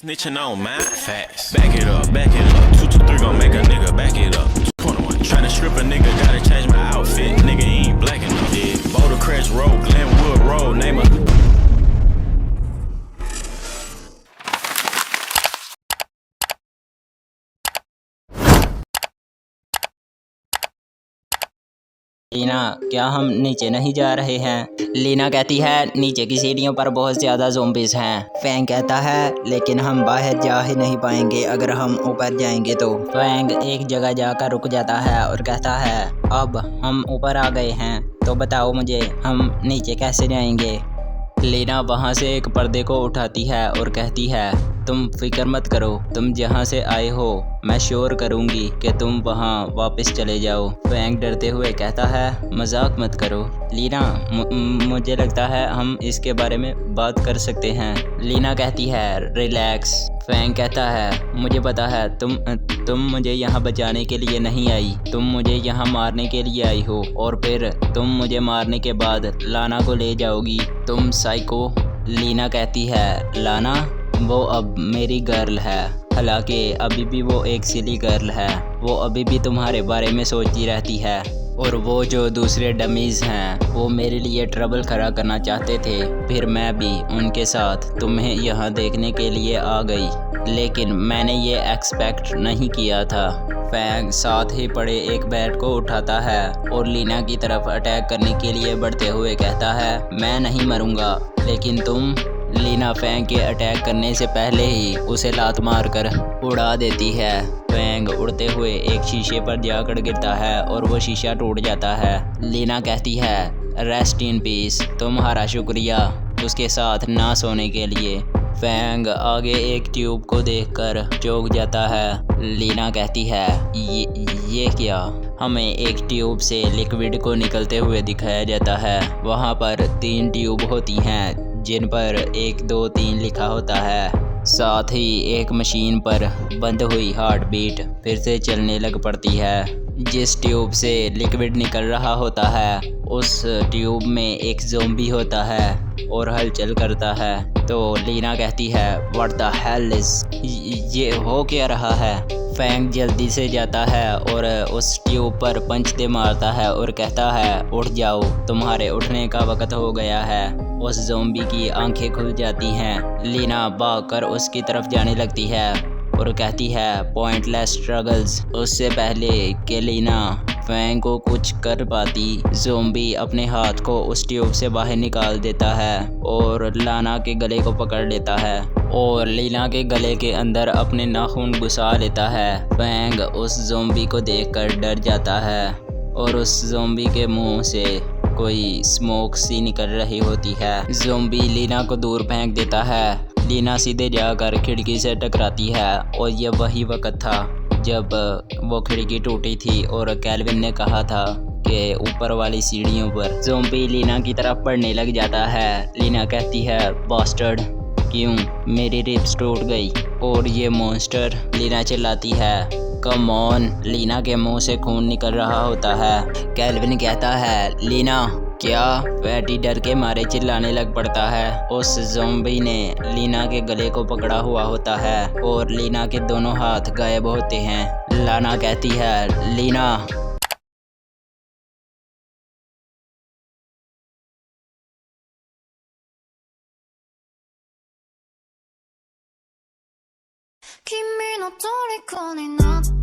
Snitching on my facts. Back it up, back it up. 223 gon' make a nigga back it up. 21. Tryna strip a nigga, gotta change my outfit. Nigga ain't black enough. Yeah. Boulder Crest Road, Glenwood Road, name a. Leena, क्या हम नीचे नहीं जा रहे हैं? लीना कहती है नीचे की सीढ़ियों पर बहुत ज़्यादा ज़ॉम्बीज़ हैं। फैंग कहता है लेकिन हम बाहर जा ही नहीं पाएंगे अगर हम ऊपर जाएंगे तो। फैंग एक जगह जाकर रुक जाता है और कहता है अब हम ऊपर आ गए हैं तो बताओ मुझे हम नीचे कैसे जाएंगे। लीना वहाँ से एक पर्दे को उठाती है और कहती है तुम फिक्र मत करो, तुम जहाँ से आए हो मैं श्योर करूँगी कि तुम वहाँ वापस चले जाओ। फैंग डरते हुए कहता है मजाक मत करो लीना, मुझे लगता है हम इसके बारे में बात कर सकते हैं। लीना कहती है रिलैक्स। फैंग कहता है मुझे पता है तुम मुझे यहाँ बचाने के लिए नहीं आई, तुम मुझे यहाँ मारने के लिए आई हो और फिर तुम मुझे मारने के बाद लाना को ले जाओगी, तुम साइको। लीना कहती है लाना वो अब मेरी गर्ल है, हालांकि अभी भी वो एक सिली गर्ल है, वो अभी भी तुम्हारे बारे में सोचती रहती है और वो जो दूसरे डमीज़ हैं वो मेरे लिए ट्रबल खड़ा करना चाहते थे, फिर मैं भी उनके साथ तुम्हें यहाँ देखने के लिए आ गई, लेकिन मैंने ये एक्सपेक्ट नहीं किया था। फैंग साथ ही पड़े एक बैट को उठाता है और लीना की तरफ अटैक करने के लिए बढ़ते हुए कहता है मैं नहीं मरूंगा लेकिन तुम। लीना फैंग के अटैक करने से पहले ही उसे लात मारकर उड़ा देती है। फैंग उड़ते हुए एक शीशे पर जाकर गिरता है और वो शीशा टूट जाता है। लीना कहती है रेस्ट इन पीस, तुम्हारा शुक्रिया उसके साथ ना सोने के लिए। फैंग आगे एक ट्यूब को देखकर चौंक जाता है। लीना कहती है ये क्या? हमें एक ट्यूब से लिक्विड को निकलते हुए दिखाया जाता है। वहाँ पर 3 ट्यूब होती हैं जिन पर 1 2 3 लिखा होता है। साथ ही एक मशीन पर बंद हुई हार्ट बीट फिर से चलने लग पड़ती है। जिस ट्यूब से लिक्विड निकल रहा होता है उस ट्यूब में एक ज़ॉम्बी होता है और हलचल करता है। तो लीना कहती है व्हाट द हेल इज, ये हो क्या रहा है? फैंग जल्दी से जाता है और उस ट्यूब पर पंच दे मारता है और कहता है उठ जाओ, तुम्हारे उठने का वक्त हो गया है। उस ज़ॉम्बी की आंखें खुल जाती हैं। लीना भागकर उसकी तरफ जाने लगती है और कहती है पॉइंटलेस स्ट्रगल्स। उससे पहले कि लीना फैंग को कुछ कर पाती, ज़ॉम्बी अपने हाथ को उस ट्यूब से बाहर निकाल देता है और लाना के गले को पकड़ लेता है और लीना के गले के अंदर अपने नाखून घुसा लेता है। फैंग उस ज़ॉम्बी को देखकर डर जाता है और उस ज़ॉम्बी के मुंह से कोई स्मोक सी निकल रही होती है। ज़ॉम्बी लीना को दूर फेंक देता है। लीना सीधे जाकर खिड़की से टकराती है और यह वही वक्त था जब वो खिड़की टूटी थी और कैल्विन ने कहा था कि ऊपर वाली सीढ़ियों पर ज़ॉम्बी लीना की तरफ बढ़ने लग जाता है। लीना कहती है बास्टर्ड, क्यों? मेरी रिब्स टूट गई और ये मॉन्स्टर। लीना चिल्लाती है कम ऑन। लीना के मुंह से खून निकल रहा होता है। कैल्विन कहता है लीना क्या? फैटी डर के मारे चिल्लाने लग पड़ता है। उस ज़ॉम्बी ने लीना के गले को पकड़ा हुआ होता है और लीना के दोनों हाथ गायब होते हैं। लाना कहती है लीना君の虜になって